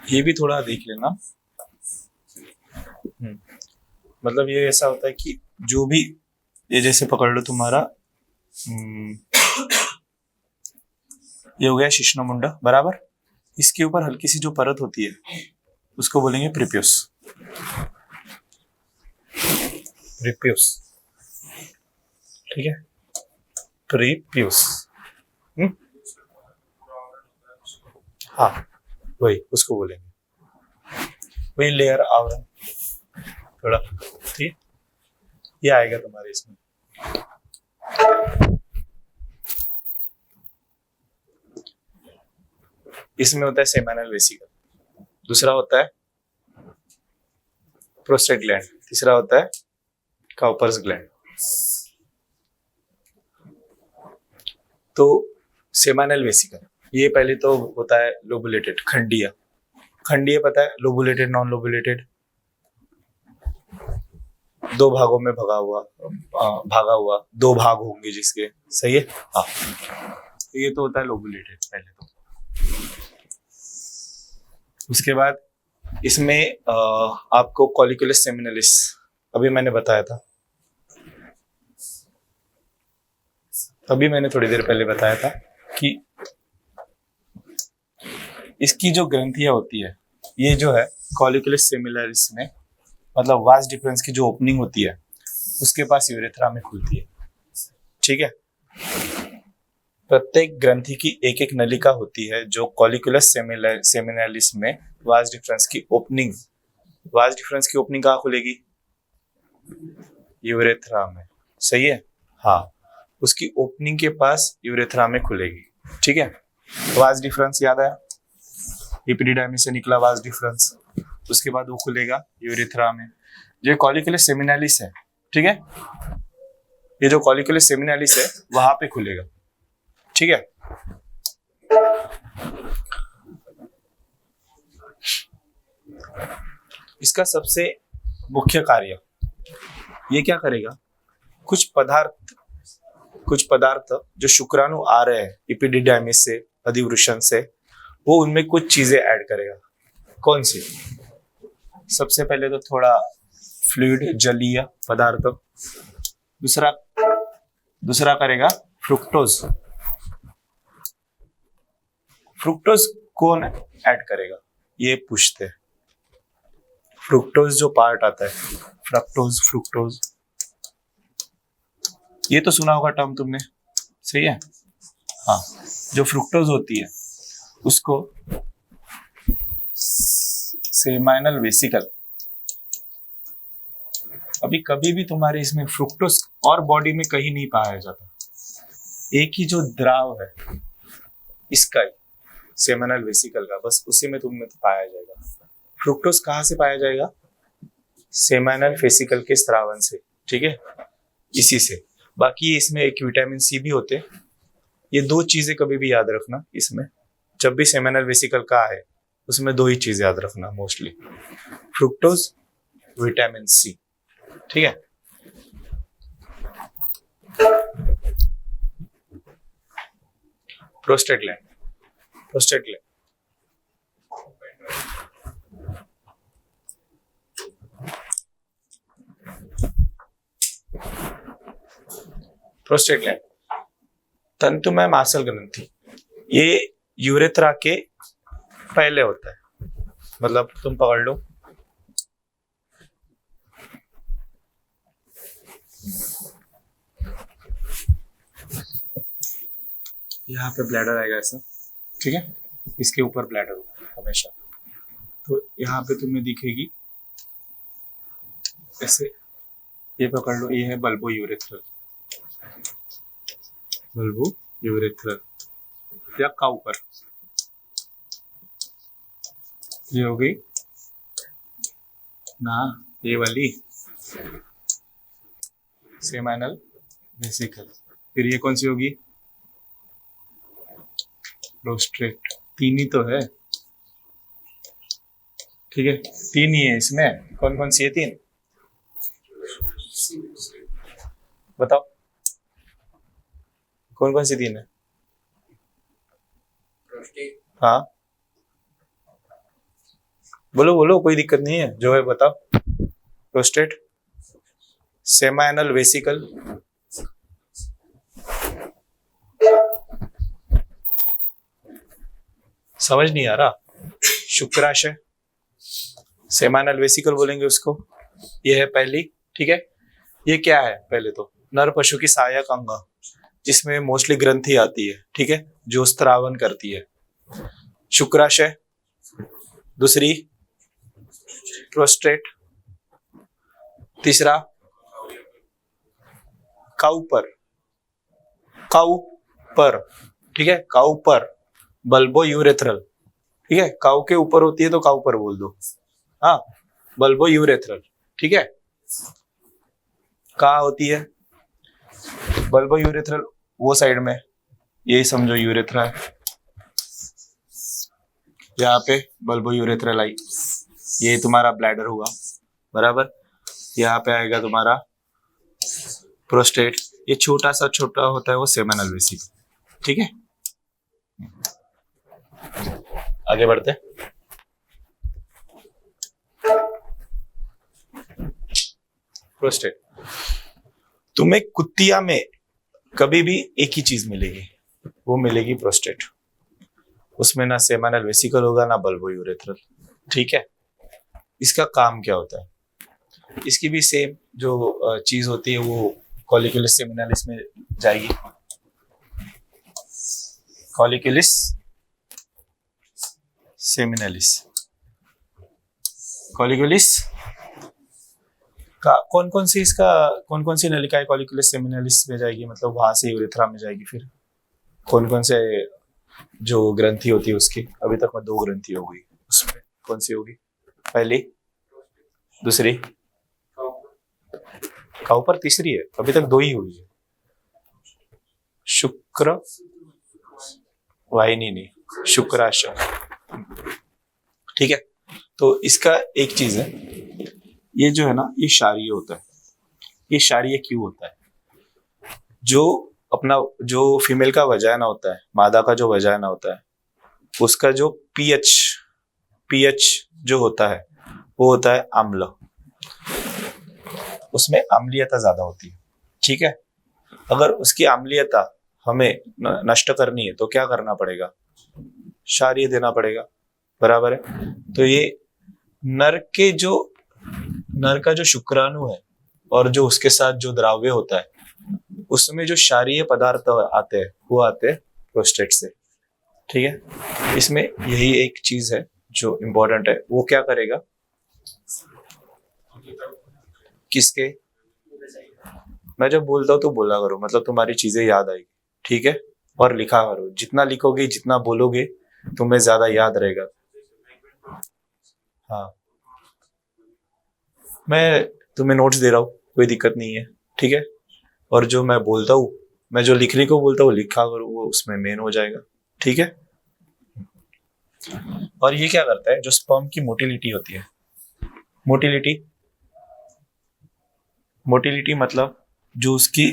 ये भी थोड़ा देख लेना। मतलब ये ऐसा होता है कि जो भी, ये जैसे पकड़ लो तुम्हारा, ये हो गया शिश्नमुंड, बराबर। इसके ऊपर हल्की सी जो परत होती है उसको बोलेंगे प्रीपियस। प्रीपियस, ठीक है, प्रीपियस। हाँ, वही उसको बोलेंगे, वही लेयर आवरण थोड़ा, ठीक, ये आएगा तुम्हारे इसमें। इसमें होता है सेमिनल वेसिकल, दूसरा होता है प्रोस्टेट ग्लैंड, तीसरा होता है काउपर्स ग्लैंड। तो सेमिनल वेसिकल ये पहले तो होता है लोबुलेटेड, खंडीय। खंडीय पता है, लोबुलेटेड नॉन लोबुलेटेड, दो भागों में भागा हुआ, दो भाग होंगे जिसके, सही है, हाँ। तो ये तो होता है लोबुलेटेड पहले तो। उसके बाद इसमें आपको कॉलिकुलस सेमिनलिस अभी मैंने बताया था, अभी मैंने थोड़ी देर पहले बताया था कि इसकी जो ग्रंथियां होती है, ये जो है कॉलिकुलस सेमिनलिस में, मतलब वास डिफरेंस की जो ओपनिंग होती है उसके पास यूरेथ्रा में खुलती है, ठीक है। प्रत्येक ग्रंथि की एक एक नलिका होती है जो कॉलिकुलस सेमिनलिस में वास डिफरेंस की ओपनिंग, वास डिफरेंस की ओपनिंग कहाँ खुलेगी, यूरेथ्रा में, सही है, हाँ। उसकी ओपनिंग के पास यूरेथ्रा में खुलेगी, ठीक है। वास डिफरेंस याद आया, एपिडिडाइमिस से निकला वास डिफरेंस, उसके बाद वो खुलेगा यूरेथ्रा में। ये कॉलिकुलस सेमिनलिस है, ठीक है, ये जो कॉलिकुलस सेमिनलिस है वहां पे खुलेगा, ठीक है। इसका सबसे मुख्य कार्य, ये क्या करेगा, कुछ पदार्थ जो शुक्राणु आ रहे हैं एपिडिडाइमिस से, अधिवृषण से, वो उनमें कुछ चीजें ऐड करेगा। कौन सी, सबसे पहले तो थोड़ा फ्लूइड जलीय पदार्थ, दूसरा करेगा फ्रुक्टोज। फ्रुक्टोज कौन ऐड करेगा, ये पूछते हैं। फ्रुक्टोज जो पार्ट आता है, फ्रुक्टोज, ये तो सुना होगा टर्म तुमने, सही है, हाँ। जो फ्रुक्टोज होती है उसको सेमाइनल वेसिकल, अभी कभी भी तुम्हारे इसमें फ्रुक्टोज और बॉडी में कहीं नहीं पाया जाता, एक ही जो द्राव है इसका ही, सेमिनल वेसिकल का, बस उसी में तुम्हें तो पाया जाएगा। फ्रुक्टोज कहाँ से पाया जाएगा, सेमिनल वेसिकल के स्रावन से, ठीक है, इसी से। बाकी इसमें एक विटामिन सी भी होते, ये दो चीजें कभी भी याद रखना इसमें, जब भी सेमिनल वेसिकल का है उसमें दो ही चीज याद रखना मोस्टली, फ्रुक्टोज, विटामिन सी, ठीक है। Prostate gland, prostate gland, prostate gland तंतुमय मांसल ग्रंथि, ये यूरेथ्रा के पहले होता है। मतलब तुम पकड़ लो, यहाँ पे ब्लैडर आएगा ऐसा, ठीक है, इसके ऊपर ब्लैडर होता है हमेशा। तो यहाँ पे तुम्हें दिखेगी ऐसे, ये पकड़ लो, ये है बल्बो यूरेथ्रल, बल्बो यूरेथ्रल या काउपर, ये हो गई ना ये वाली सेमाइनल वेसिकल। फिर ये कौन सी होगी? प्रोस्टेट। तीन ही तो है, ठीक है, तीन ही है इसमें। कौन कौन सी है तीन? बताओ कौन कौन सी तीन है? हाँ बोलो बोलो, कोई दिक्कत नहीं है, जो है बताओ। प्रोस्टेट, सेमाइनल वेसिकल, समझ नहीं आ रहा? शुक्राशय, सेमाइनल वेसिकल बोलेंगे उसको, ये है पहली, ठीक है। ये क्या है? पहले तो नर पशु की सहायक अंग, जिसमें मोस्टली ग्रंथि आती है, ठीक है, जो स्त्रावन करती है। शुक्राशय, दूसरी प्रोस्टेट, तीसरा काउपर, काउपर, ठीक है, काउपर, बल्बो यूरेथ्रल, ठीक है, काउ के ऊपर होती है तो काउपर बोल दो, हाँ, बल्बो यूरेथ्रल, ठीक है। कहाँ होती है बल्बो यूरेथ्रल? वो साइड में, यही समझो यूरेथ्रा है, यहाँ पे बल्बो यूरेथ्रल आई, ये तुम्हारा ब्लैडर हुआ, बराबर। यहाँ पे आएगा तुम्हारा प्रोस्टेट, ये छोटा सा छोटा होता है वो सेमिनल वेसिकल, ठीक है। आगे बढ़ते, प्रोस्टेट। तुम्हें कुत्तिया में कभी भी एक ही चीज मिलेगी, वो मिलेगी प्रोस्टेट। उसमें ना सेमिनल वेसिकल होगा ना बल्बो यूरेथ्रल, ठीक है। इसका काम क्या होता है? इसकी भी सेम जो चीज होती है वो कॉलिक्युलस सेमिनलिस में जाएगी। कॉलिक्युलस सेमिनलिस, कॉलिक्युलस का कौन कौन सी नलिकाएं कॉलिक्युलस सेमिनलिस में जाएगी? मतलब वहां से यूरेथ्रा में जाएगी। फिर कौन कौन से जो ग्रंथि होती है उसकी, अभी तक में 2 ग्रंथि हो गई, उसमें कौन सी होगी? पहली, दूसरी, काउपर तीसरी है, अभी तक 2 ही हुई है। शुक्र वाहिनी नहीं, शुक्राशय, ठीक है। तो इसका एक चीज है, ये जो है ना, ये क्षारीय होता है। ये क्षारीय क्यों होता है? जो फीमेल का वजाइना होता है, मादा का जो वजाइना होता है, उसका जो पीएच जो होता है वो होता है अम्ल, उसमें अम्लीयता ज्यादा होती है, ठीक है। अगर उसकी अम्लीयता हमें नष्ट करनी है तो क्या करना पड़ेगा? क्षारीय देना पड़ेगा, बराबर है। तो ये नर का जो शुक्राणु है और जो उसके साथ जो द्राव्य होता है, उसमें जो क्षारीय पदार्थ आते हैं वो आते हैं प्रोस्टेट से, ठीक है। इसमें यही एक चीज है जो इम्पोर्टेंट है, वो क्या करेगा? किसके? मैं जब बोलता हूँ तो बोला करो, मतलब तुम्हारी चीजें याद आएगी, ठीक है। और लिखा करो, जितना लिखोगे जितना बोलोगे तुम्हें ज्यादा याद रहेगा। हाँ, मैं तुम्हें नोट्स दे रहा हूँ, कोई दिक्कत नहीं है, ठीक है। और जो मैं बोलता हूँ, मैं जो लिखने को बोलता हूँ लिखा करो, वो उसमें मेन हो जाएगा, ठीक है। और ये क्या करता है? जो स्पर्म की मोटिलिटी होती है, मोटिलिटी मतलब जो उसकी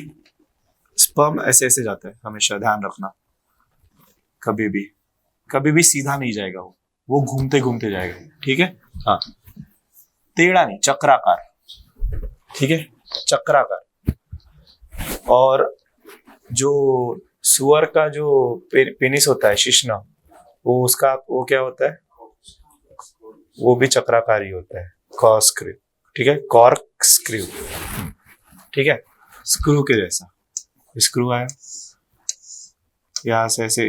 स्पर्म ऐसे ऐसे जाता है, हमेशा ध्यान रखना। कभी भी सीधा नहीं जाएगा, वो घूमते घूमते जाएगा, ठीक है। हाँ, टेढ़ा नहीं, चक्राकार, ठीक है, चक्राकार। और जो सुअर का जो पेनिस होता है, शिश्न, वो क्या होता है, वो भी चक्राकार ही होता है, कॉर्कस्क्रू, ठीक है, कॉर्कस्क्रू, ठीक है, स्क्रू के जैसा। स्क्रू आया, यहां से ऐसे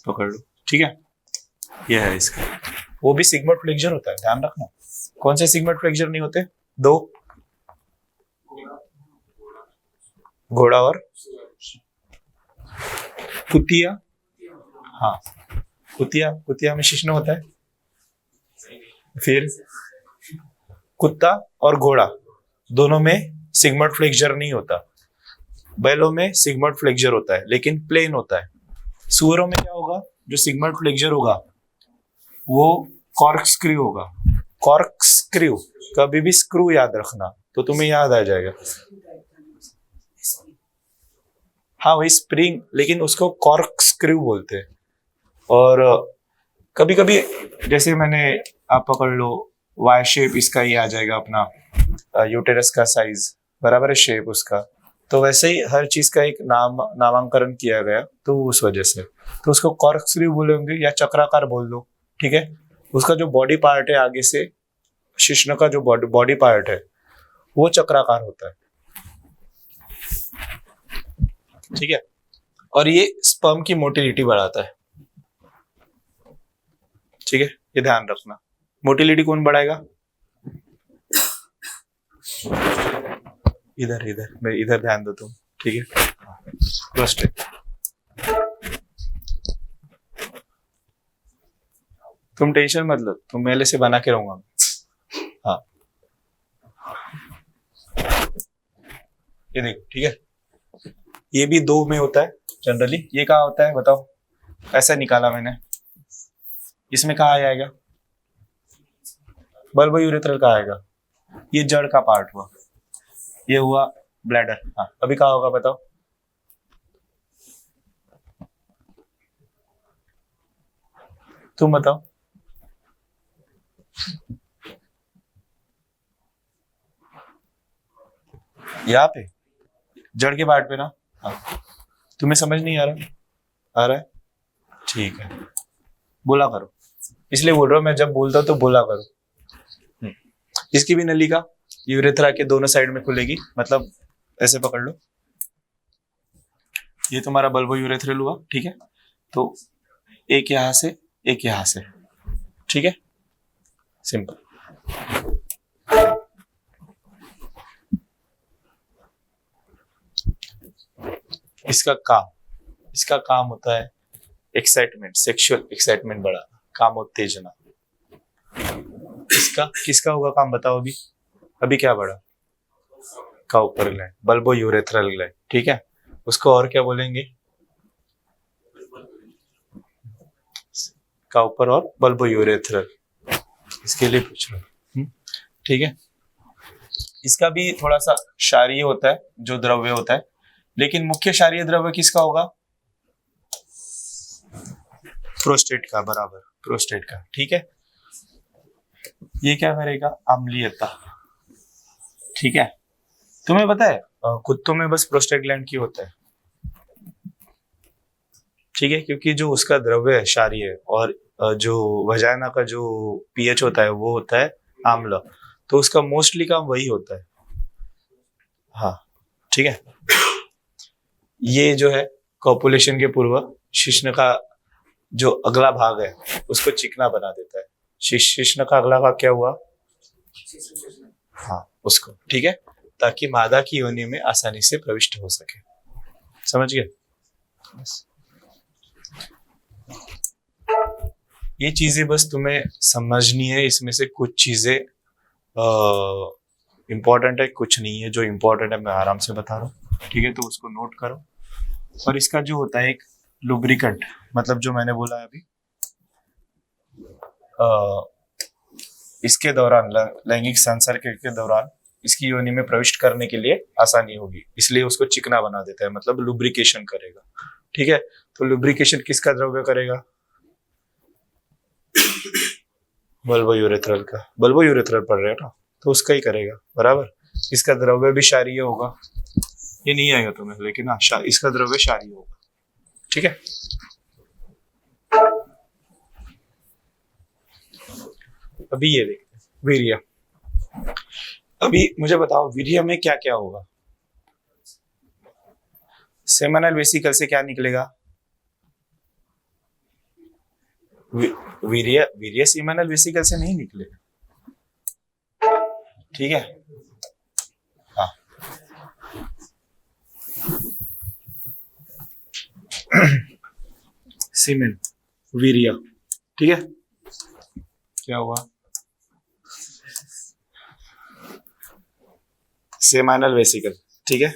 पकड़ लो, ठीक है, यह है इसका। वो भी सिग्मोइड फ्लेक्सर होता है, ध्यान रखना। कौन से सिग्मोइड फ्लेक्सर नहीं होते? दो, घोड़ा और कुतिया। हाँ, कुतिया में शिश्न होता है। फिर कुत्ता और घोड़ा दोनों में सिग्मोइड फ्लेक्सर नहीं होता। बैलों में सिग्मोइड फ्लेक्सर होता है, लेकिन प्लेन होता है। सुअरों में क्या होगा? जो सिग्मोइड फ्लेक्सर होगा वो कॉर्कस्क्रू होगा। कॉर्कस्क्रू, कभी भी स्क्रू याद रखना तो तुम्हें याद आ जाएगा। हाँ, वही स्प्रिंग, लेकिन उसको कॉर्कस्क्रू बोलते हैं। और कभी कभी जैसे आप पकड़ लो, वाई शेप इसका ही आ जाएगा, अपना यूटेरस का साइज बराबर है शेप उसका, तो वैसे ही हर चीज का एक नामांकन किया गया, तो उस वजह से तो उसको कॉर्कस्क्रू बोलेंगे या चक्राकार बोल दो, ठीक है। उसका जो बॉडी पार्ट है आगे से, शिश्न का जो बॉडी पार्ट है वो चक्राकार होता है, ठीक है। और ये स्पर्म की मोटिलिटी बढ़ाता है, ठीक है, ये ध्यान रखना। मोटिलिटी कौन बढ़ाएगा? इधर ध्यान दो तुम, ठीक है। प्रोस्टेट, तुम टेंशन मत लो, तुम मेले से बना के रहूंगा। हाँ, ये देखो, ठीक है। ये भी दो में होता है जनरली। ये कहाँ होता है बताओ? ऐसा निकाला मैंने, इसमें कहाँ आ जाएगा? बल्बो यूरेथ्रल कहाँ आएगा? ये जड़ का पार्ट हुआ, ये हुआ ब्लैडर। हाँ, अभी कहाँ होगा बताओ? तुम बताओ। यहाँ पे जड़ के पार्ट पे ना। हाँ, तुम्हें समझ नहीं आ रहा है? ठीक है, बोला करो, इसलिए बोल रहा हूं मैं, जब बोलता हूं तो बोला करो। इसकी भी नलिका यूरेथ्रा के दोनों साइड में खुलेगी, मतलब ऐसे पकड़ लो, ये तुम्हारा बल्बो यूरेथ्रल हुआ, ठीक है। तो एक यहां से, एक यहां से, ठीक है, सिंपल। इसका काम होता है एक्साइटमेंट, सेक्सुअल एक्साइटमेंट बढ़ाना, कामोत्तेजना। इसका किसका होगा काम बताओ? अभी क्या बढ़ा? का ऊपर ग्लैंड, बल्बो यूरेथ्रल ग्लैंड, ठीक है। उसको और क्या बोलेंगे? का ऊपर और बल्बो यूरेथ्रल, इसके लिए पूछ रहा हूं, ठीक है। इसका भी थोड़ा सा क्षारीय होता है, जो द्रव्य होता है, लेकिन मुख्य क्षारीय द्रव्य किसका होगा? प्रोस्टेट का, बराबर, प्रोस्टेट का, ठीक है। ये क्या करेगा? अम्लीयता, ठीक है। तुम्हें पता है कुत्तों में बस प्रोस्टेट ग्लैंड की होता है, ठीक है, क्योंकि जो उसका द्रव्य है क्षारीय, और जो वजाइना का जो पीएच होता है वो होता है आम्ल, तो उसका मोस्टली काम वही होता है। हाँ, ठीक है। ये जो है कॉपुलेशन के पूर्व शिश्न का जो अगला भाग है उसको चिकना बना देता है। शिश्न का अगला भाग क्या हुआ? हाँ, उसको, ठीक है, ताकि मादा की योनि में आसानी से प्रविष्ट हो सके। समझ गए? ये चीजें बस तुम्हें समझनी है। इसमें से कुछ चीजें इंपॉर्टेंट है, कुछ नहीं है। जो इंपॉर्टेंट है मैं आराम से बता रहा हूँ, ठीक है, तो उसको नोट करो। और इसका जो होता है एक लुब्रिकेंट, मतलब जो मैंने बोला अभी, इसके दौरान लैंगिक संसर्ग के दौरान इसकी योनि में प्रविष्ट करने के लिए आसानी होगी, इसलिए उसको चिकना बना देता है, मतलब लुब्रिकेशन करेगा। ठीक है, तो लुब्रिकेशन किसका द्रव्य करेगा? बल्बोयूरेथ्रल का। बल्बोयूरेथ्रल पढ़ रहे हो ना, तो उसका ही करेगा, बराबर। इसका द्रव्य भी क्षारीय होगा, ये नहीं आएगा तुम्हें, लेकिन हाँ इसका द्रव्य क्षारीय होगा। ठीक है, अभी ये देखते हैं वीर्य। अभी मुझे बताओ वीर्य में क्या क्या होगा? सेमिनल वेसिकल से क्या निकलेगा? वीर्य वीर्य सेमिनल वेसिकल से नहीं निकलेगा। ठीक है, हाँ सीमेन वीर्य। ठीक है, क्या हुआ? Seminal vesicle. ठीक है,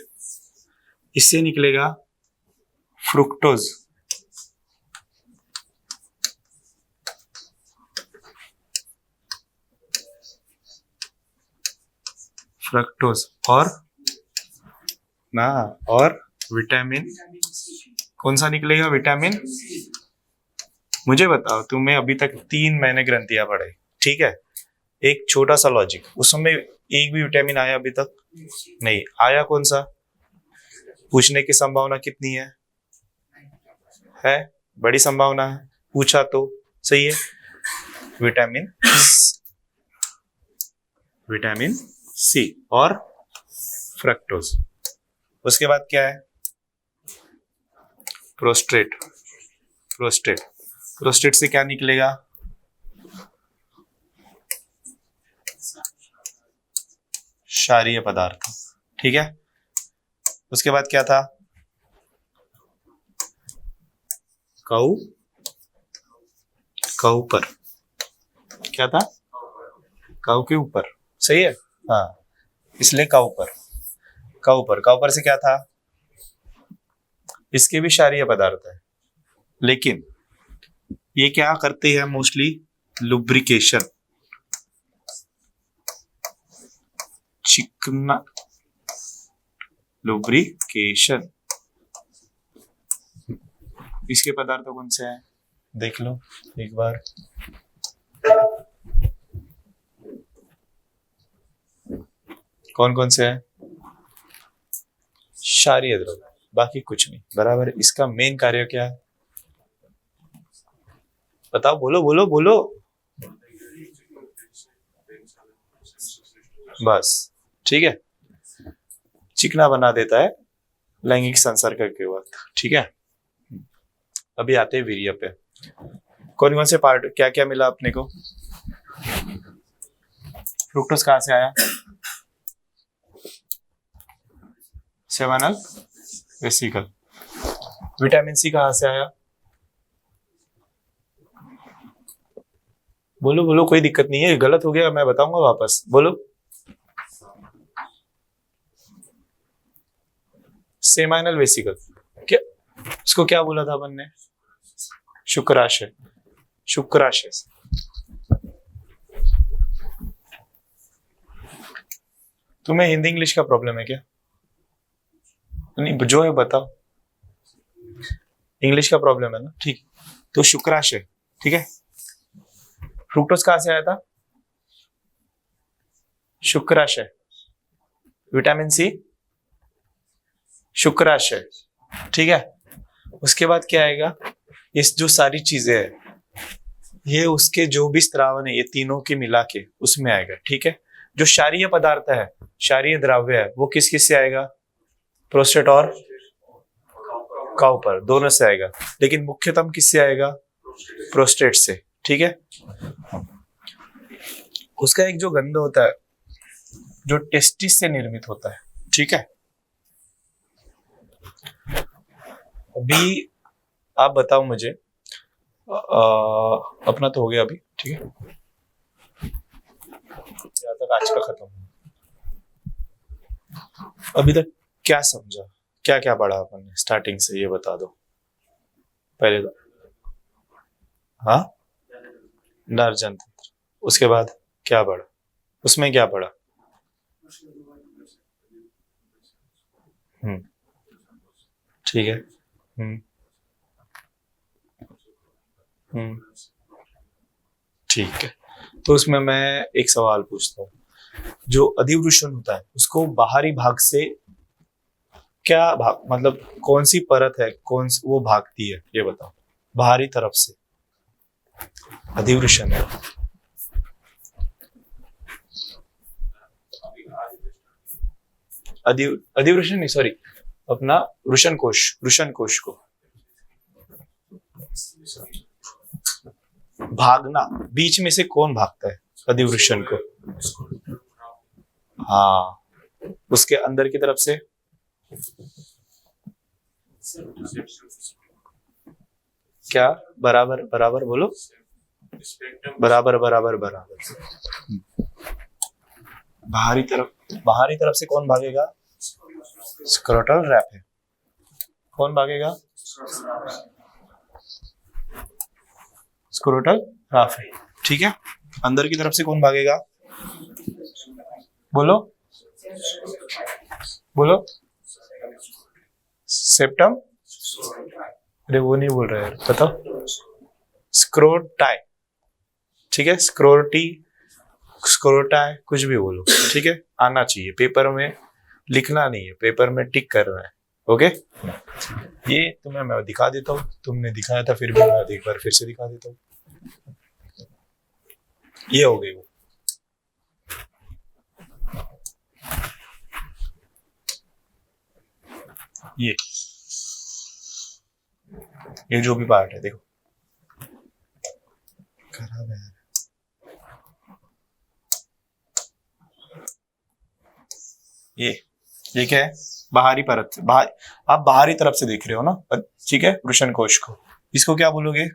इससे निकलेगा फ्रुक्टोज। फ्रक्टोज और ना, और विटामिन, कौन सा निकलेगा? विटामिन। मुझे बताओ, तुम्हें अभी तक 3 मैंने ग्रंथियां पढ़ाई, ठीक है, एक छोटा सा लॉजिक, उसमें एक भी विटामिन आया अभी तक नहीं आया? कौन सा? पूछने की संभावना कितनी है? बड़ी संभावना है, पूछा तो सही है। विटामिन सी और फ्रक्टोज। उसके बाद क्या है? प्रोस्टेट। प्रोस्टेट से क्या निकलेगा? क्षारीय पदार्थ। ठीक है, उसके बाद क्या था? पर क्या था? काउ के ऊपर, सही है, हाँ, इसलिए काउ पर से क्या था? इसके भी क्षारीय पदार्थ है, लेकिन ये क्या करते हैं मोस्टली? लुब्रिकेशन, चिकना लुब्रिकेशन। इसके पदार्थ कौन से हैं? देख लो एक बार। कौन कौन से हैं? क्षारीय द्रव्य, बाकी कुछ नहीं, बराबर। इसका मेन कार्य क्या है? बताओ, बोलो बोलो बोलो। बस, ठीक है, चिकना बना देता है लैंगिक संसर्ग के वक्त। ठीक है, अभी आते हैं वीर्य पे। कौन कौन से पार्ट, क्या क्या मिला अपने को? फ्रुक्टोज कहां से आया? Seminal vesicle. विटामिन सी कहां से आया? बोलो बोलो, कोई दिक्कत नहीं है, गलत हो गया मैं बताऊंगा वापस, बोलो। सेमिनल वेसिकल, क्या उसको क्या बोला था अपन ने? शुक्राशय। तुम्हें हिंदी इंग्लिश का प्रॉब्लम है क्या? नहीं, जो है बताओ। इंग्लिश का प्रॉब्लम है ना, ठीक, तो शुक्राशय। ठीक है, फ्रुक्टोज कहां से आया था? शुक्राशय। विटामिन सी शुक्राशय। ठीक है, उसके बाद क्या आएगा? इस जो सारी चीजें है, ये उसके जो भी स्त्राव है, ये तीनों के मिला के उसमें आएगा। ठीक है, जो क्षारीय पदार्थ है, क्षारीय द्रव्य है, वो किस किस से आएगा? प्रोस्टेट और काउपर, दोनों से आएगा, लेकिन मुख्यतम किससे आएगा? प्रोस्टेट से। ठीक है, उसका एक जो गंध होता है, जो टेस्टिस से निर्मित होता है। ठीक है, अभी आप बताओ मुझे, अपना तो हो गया अभी, ठीक है, यहाँ तक आज का खत्म। अभी तक क्या समझा, क्या क्या पढ़ा अपन ने स्टार्टिंग से, ये बता दो पहले तो। हाँ, नर जनतंत्र, उसके बाद क्या पढ़ा? उसमें क्या पढ़ा? हम्म, ठीक है। हम्म। हम्म, ठीक है। तो उसमें मैं एक सवाल पूछता हूँ, जो अधिवृषण होता है उसको बाहरी भाग से क्या भाग, मतलब कौन सी परत है, वो भागती है, ये बताओ। बाहरी तरफ से अधिवृषण है। अधिवृषण नहीं, सॉरी, अपना वृषण कोश को भागना, बीच में से कौन भागता है अधिवृषण को? हाँ, उसके अंदर की तरफ से क्या? बराबर बराबर बोलो, बराबर बराबर बराबर। बाहरी तरफ से कौन भागेगा? स्क्रोटल रैप है। कौन भागेगा? स्क्रोटल रैप है, ठीक है। अंदर की तरफ से कौन भागेगा? बोलो बोलो। सेप्टम? अरे वो नहीं बोल रहे यार, बताओ। स्क्रोटाई, ठीक है। स्क्रोटाई कुछ भी बोलो, ठीक है। आना चाहिए पेपर में, लिखना नहीं है, पेपर में टिक करना है। ओके, ये तुम्हें मैं दिखा देता हूँ, तुमने दिखाया था फिर भी मैं एक बार फिर से दिखा देता हूँ। ये हो गई वो। ये जो भी पार्ट है देखो, खराब है। ये क्या है? बाहरी परत से आप बाहरी तरफ से देख रहे हो ना, ठीक है, वृषण कोश को। इसको क्या बोलोगे?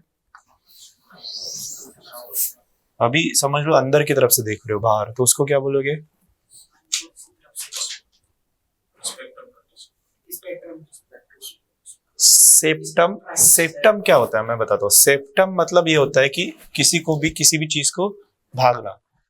अभी समझ लो अंदर की तरफ से देख रहे हो बाहर, तो उसको क्या बोलोगे? सेप्टम। सेप्टम क्या होता है मैं बताता हूँ। सेप्टम मतलब ये होता है कि किसी भी चीज को भागना।